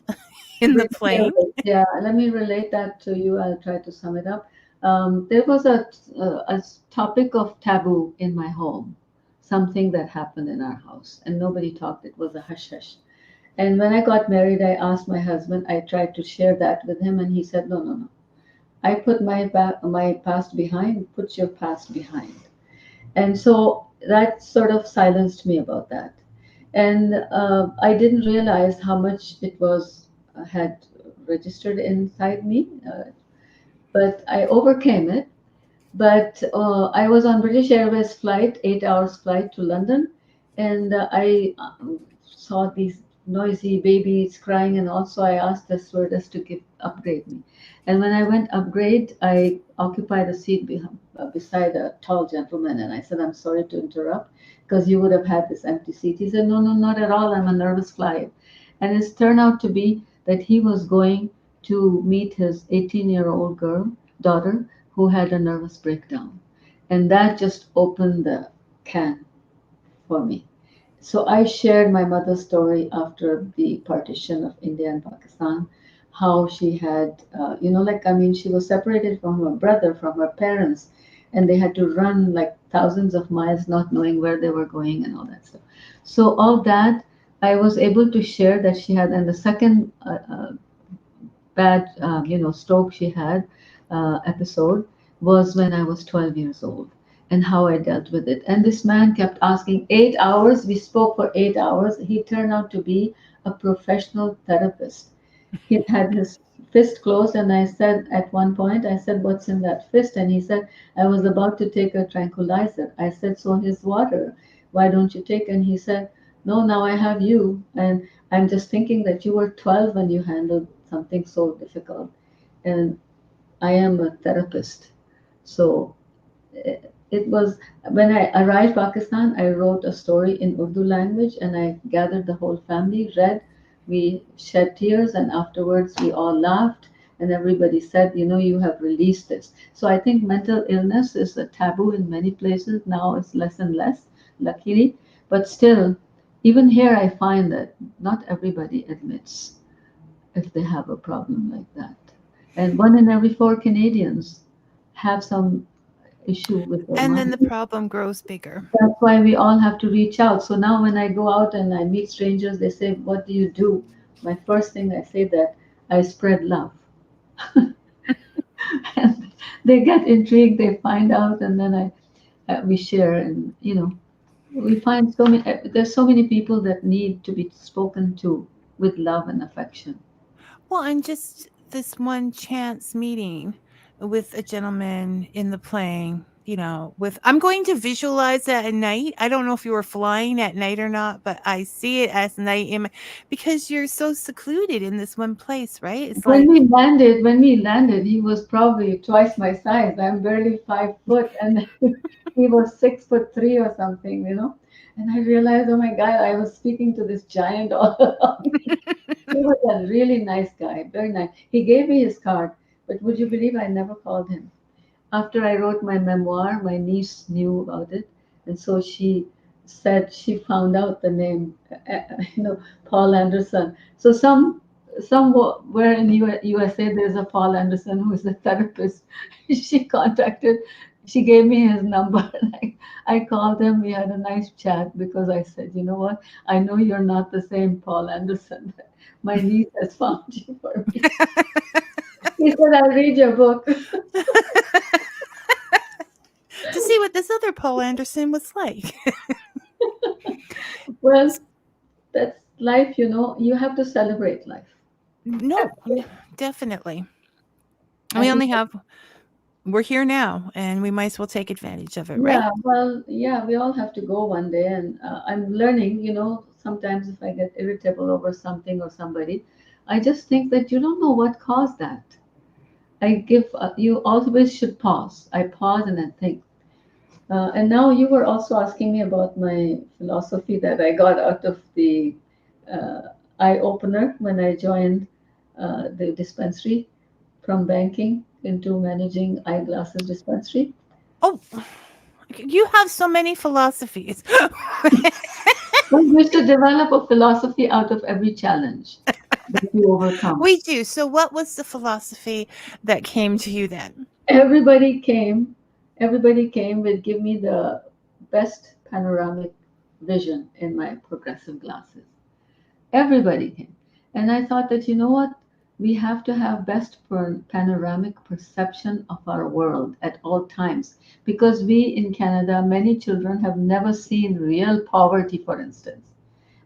in the plane. Yeah, let me relate that to you. I'll try to sum it up. There was a topic of taboo in my home, something that happened in our house, and nobody talked. It was a hush hush. And when I got married, I asked my husband, I tried to share that with him, and he said, no, no, no. I put my past behind, put your past behind. And so that sort of silenced me about that. And I didn't realize how much it was had registered inside me, but I overcame it. But I was on British Airways flight, 8 hours flight to London, and I saw these noisy babies crying, and also I asked the stewardess to give upgrade me. And when I went upgrade, I occupied a seat beside a tall gentleman, and I said, "I'm sorry to interrupt, because you would have had this empty seat." He said, "No, no, not at all. I'm a nervous flyer," and it turned out to be that he was going to meet his 18-year-old girl daughter who had a nervous breakdown. And that just opened the can for me. So I shared my mother's story after the partition of India and Pakistan, how she had, like, I mean, she was separated from her brother, from her parents, and they had to run like thousands of miles not knowing where they were going and all that stuff. So all that I was able to share that she had, and the second bad, stroke she had episode was when I was 12 years old and how I dealt with it. And this man kept asking 8 hours. We spoke for 8 hours. He turned out to be a professional therapist. He had his fist closed, and I said at one point, I said, "What's in that fist?" And he said, "I was about to take a tranquilizer." I said, "So here's water. Why don't you take?" And he said, "No, now I have you. And I'm just thinking that you were 12 when you handled something so difficult. And I am a therapist." So it was when I arrived Pakistan, I wrote a story in Urdu language, and I gathered the whole family, read, we shed tears, and afterwards we all laughed, and everybody said, you have released this. So I think mental illness is a taboo in many places. Now it's less and less, luckily. But still, even here, I find that not everybody admits if they have a problem like that. And one in every four Canadians have some issue with their And then the mind. problem grows bigger. That's why we all have to reach out. So now when I go out and I meet strangers, they say, "What do you do?" My first thing I say that I spread love. And they get intrigued, they find out, and then we share, and we find so many. There's so many people that need to be spoken to with love and affection. Well, and just this one chance meeting with a gentleman in the plane, with I'm going to visualize that at night. I don't know if you were flying at night or not, but I see it as night because you're so secluded in this one place, right? It's When like, we landed, he was probably twice my size. I'm barely 5 foot, and he was 6'3" or something. And I realized, oh my God, I was speaking to this giant all along. He was a really nice guy, very nice. He gave me his card, but would you believe I never called him? After I wrote my memoir, my niece knew about it, and so she said she found out the name, Paul Anderson. So somewhere in USA, there's a Paul Anderson who is a therapist. She contacted, she gave me his number. I called him. We had a nice chat because I said, you know what? I know you're not the same Paul Anderson. My niece has found you for me. He said, "I'll read your book." to see what this other Paul Anderson was like. Well, that's life. You have to celebrate life. No, definitely. And I we think, only have, we're here now and we might as well take advantage of it, right? yeah, well, yeah, we all have to go one day. And I'm learning, sometimes if I get irritable over something or somebody, I just think that you don't know what caused that. I give, you always should pause. I pause and I think. And now you were also asking me about my philosophy that I got out of the uh, eye opener when I joined the dispensary from banking into managing eyeglasses dispensary. Oh, you have so many philosophies. Well, you should develop a philosophy out of every challenge that you overcome. We do. So, what was the philosophy that came to you then? Everybody came, everybody came with give me the best panoramic vision in my progressive glasses. Everybody came. And I thought that, you know what? We have to have best panoramic perception of our world at all times because we in Canada, many children have never seen real poverty, for instance.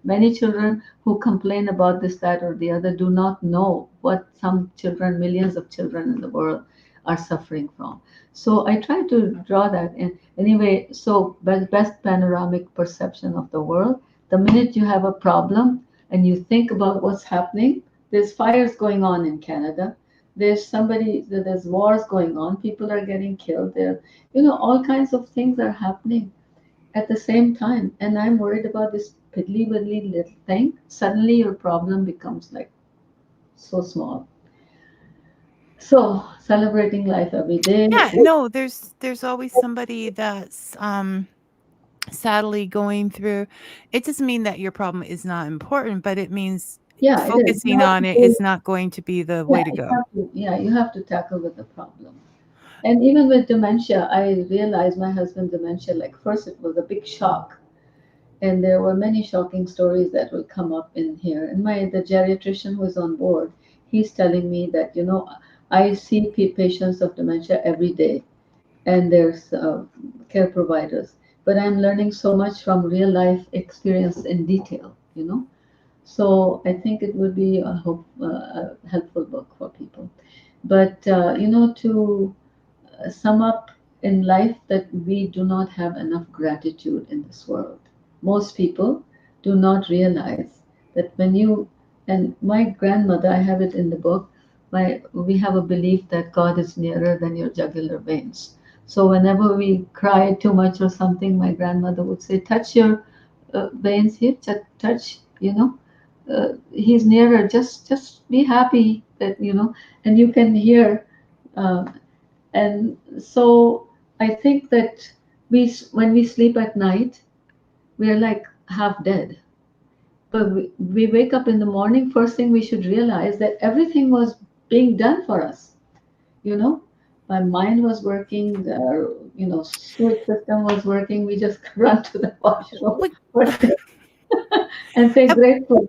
Many children who complain about this, that, or the other do not know what some children, millions of children in the world, are suffering from. So I try to draw that in. Anyway, so best panoramic perception of the world. The minute you have a problem and you think about what's happening, there's fires going on in Canada. There's wars going on. People are getting killed. All kinds of things are happening at the same time, and I'm worried about this piddly widdly little thing. Suddenly your problem becomes like so small. So celebrating life every day. Yeah, no, there's always somebody that's sadly going through. It doesn't mean that your problem is not important, but it means Yeah, it is. You focusing have on to it do, is not going to be the way yeah, to you go. have to, yeah, you have to tackle with the problem. And even with dementia, I realized my husband dementia, like first it was a big shock. And there were many shocking stories that will come up in here. And the geriatrician who is on board, he's telling me that, I see patients of dementia every day and there's care providers. But I'm learning so much from real life experience in detail. So I think it would be a helpful book for people. But, to sum up in life that we do not have enough gratitude in this world. Most people do not realize that and my grandmother, I have it in the book, we have a belief that God is nearer than your jugular veins. So whenever we cry too much or something, my grandmother would say, touch your veins here, touch, he's nearer. Just be happy that, and you can hear uh, and so I think that when we sleep at night, we are like half dead. But we wake up in the morning, first thing we should realize that everything was being done for us. You know, my mind was working, sewage system was working. We just run to the washroom Wait, first thing and say grateful.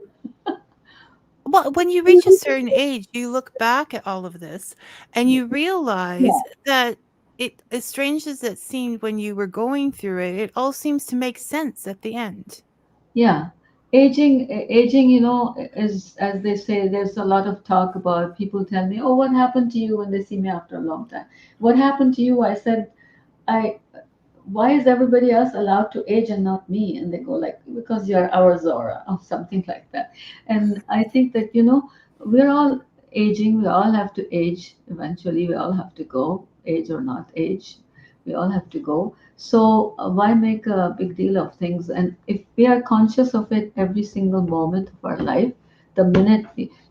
well, when you reach a certain age, you look back at all of this and you realize Yeah. that it, as strange as it seemed when you were going through it, it all seems to make sense at the end. Yeah, aging, is as they say. There's a lot of talk about people tell me, "Oh, what happened to you?" When they see me after a long time. What happened to you? I said, "I. Why is everybody else allowed to age and not me?" And they go like, "Because you're our Zora," or something like that. And I think that we're all aging. We all have to age eventually. We all have to go, age or not age. We all have to go. So why make a big deal of things? And if we are conscious of it every single moment of our life, the minute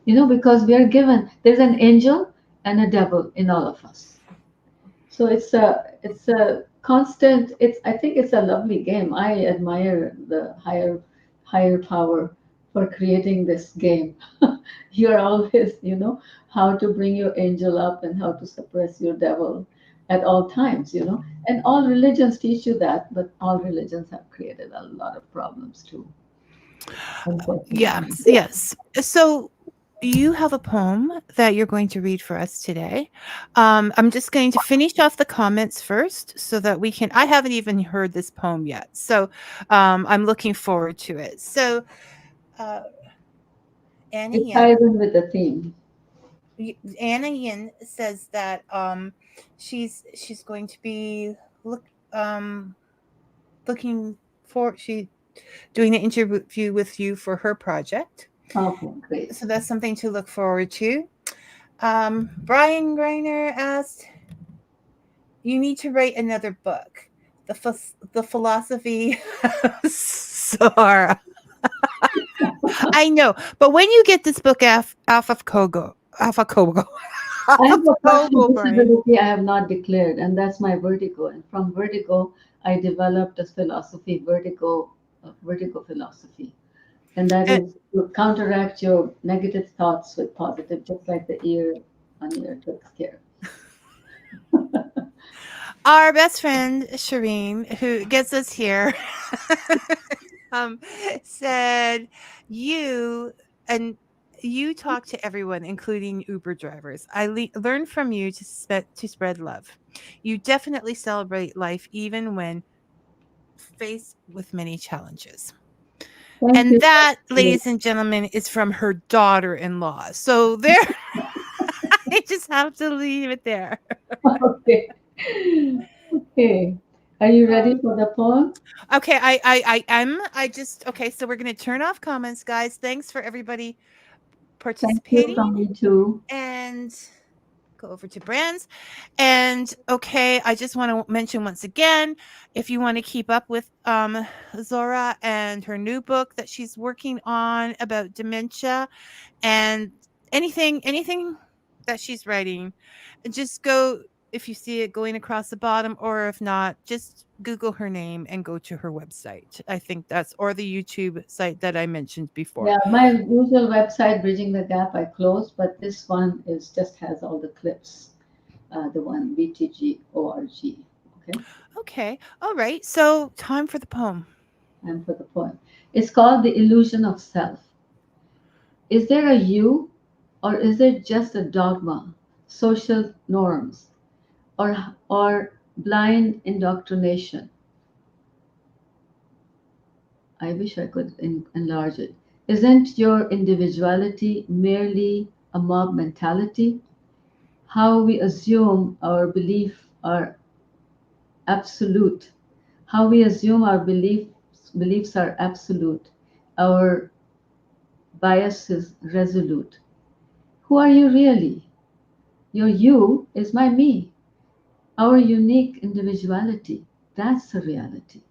because we are given, there's an angel and a devil in all of us. So it's a constant. I think it's a lovely game. I admire the higher power for creating this game. You're always, how to bring your angel up and how to suppress your devil at all times. And all religions teach you that, but all religions have created a lot of problems too, unfortunately. Yes, yes. So you have a poem that you're going to read for us today. I'm just going to finish off the comments first so that we can. I haven't even heard this poem yet, so I'm looking forward to it. So, uh, Anna It Yin, ties in with the theme. Anna Yin says that she's going to be look um looking for she doing an interview with you for her project. Okay, great. So that's something to look forward to. Brian Greiner asked, "You need to write another book, the philosophy of Sahara." I know, but when you get this book off of Kogo, I off have of a partial Kogo, Brian. disability I have not declared, and that's my vertigo. And from vertigo, I developed a philosophy, vertigo philosophy. And that And is to counteract your negative thoughts with positive, just like the ear on ear takes care. our best friend Shireen, who gets us here, um, said you and you talk to everyone, including Uber drivers. Learn from you to spread love. You definitely celebrate life even when faced with many challenges. Thank And you. that, ladies and gentlemen, is from her daughter-in-law. So there, I just have to leave it there. Okay. Okay. Are you ready Um, for the poem? okay, I am. I just okay. So we're gonna turn off comments, guys. Thanks for everybody Thank you participating, from me too. and go over to brands. And okay, I just want to mention once again, if you want to keep up with Zora and her new book that she's working on about dementia and anything that she's writing, just go, if you see it going across the bottom, or if not, just Google her name and go to her website. I think that's, or the YouTube site that I mentioned before. Yeah, my usual website, Bridging the Gap, I closed, but this one is just has all the clips. The one BTG.org. Okay, Okay, all right, so time for the poem. and for the poem, it's called The Illusion of Self. Is there a you, or is it just a dogma, social norms, or blind indoctrination? I wish I could enlarge it. Isn't your individuality merely a mob mentality? How we assume our belief are absolute, how we assume our beliefs are absolute, our biases resolute. Who are you really? Your you is my me, our unique individuality. That's the reality.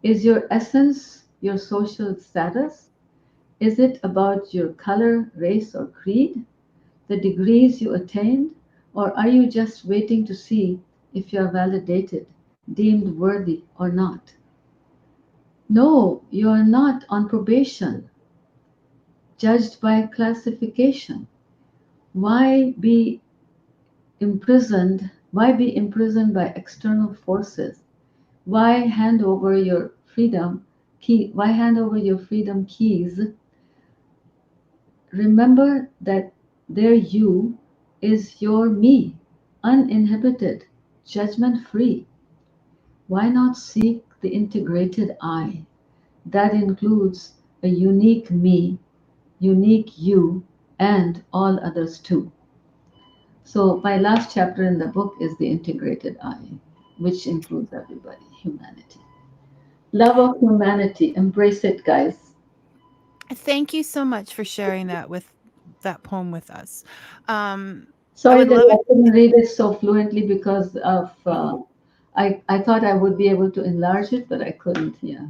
Is your essence your social status? Is it about your color, race, or creed? The degrees you attained? Or are you just waiting to see if you are validated, deemed worthy, or not? No, you are not on probation, judged by classification. Why be imprisoned? Why be imprisoned by external forces? Why hand over your freedom why hand over your freedom keys? Remember that their you is your me, uninhibited, judgment free. Why not seek the integrated I that includes a unique me, unique you, and all others too? So, my last chapter in the book is the integrated I, which includes everybody, humanity. Love of humanity, embrace it, guys. Thank you so much for sharing that poem with us. I Sorry would that love I it. couldn't read it so fluently because of I thought I would be able to enlarge it, but I couldn't. Yeah.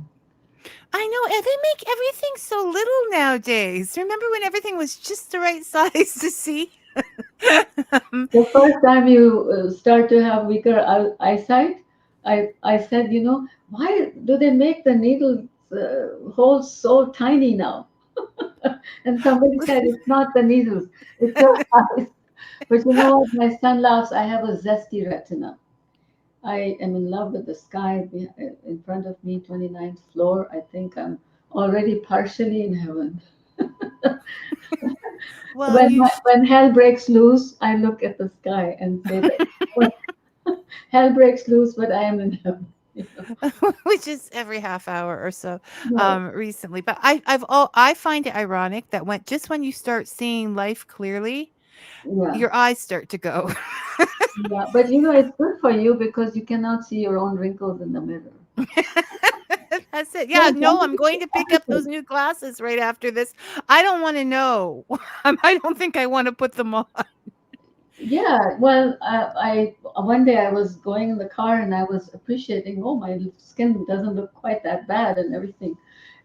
I know, and they make everything so little nowadays. Remember when everything was just the right size to see? Um, The first time you start to have weaker eyesight, I said, why do they make the needle holes so tiny now? And somebody said it's not the needles, it's your eyes. But you know what? My son laughs. I have a zesty retina. I am in love with the sky in front of me, 29th floor. I think I'm already partially in heaven. well, When hell breaks loose, I look at the sky and say that hell breaks loose, but I am in heaven. which is every half hour or so, Yeah, recently. But I find it ironic that when you start seeing life clearly, yeah, your eyes start to go. yeah. But it's good for you because you cannot see your own wrinkles in the mirror. That's it. Yeah, Well, no, I'm going to pick up those new glasses right after this. I don't want to know. I don't think I want to put them on. Yeah, well, I one day I was going in the car and I was appreciating, oh, my skin doesn't look quite that bad and everything,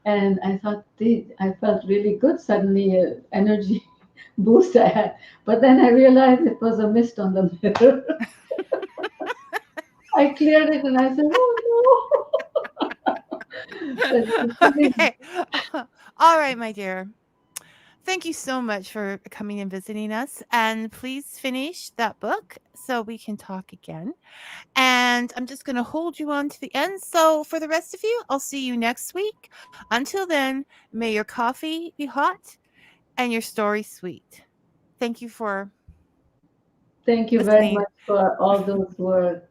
and I thought, I felt really good suddenly, energy boost I had. But then I realized it was a mist on the mirror. I cleared it and I said, oh no. But it's really, Okay. All right, my dear. Thank you so much for coming and visiting us. And please finish that book so we can talk again. And I'm just going to hold you on to the end. So, for the rest of you, I'll see you next week. Until then, may your coffee be hot and your story sweet. Thank you for thank you very listening. much for all those who are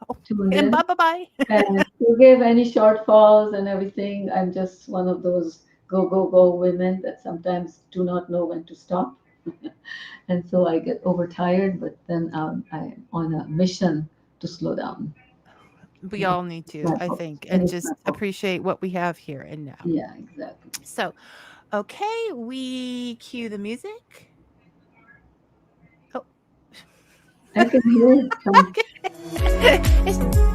Oh, tuned and in. bye bye. And forgive any shortfalls and everything. I'm just one of those go, go, go women that sometimes do not know when to stop. And so I get overtired, but then I'm on a mission to slow down. We all need to, My I book. think, and Finish my just book. appreciate what we have here and now. Yeah, exactly. So, okay, we cue the music. Oh. I can hear it come. Okay.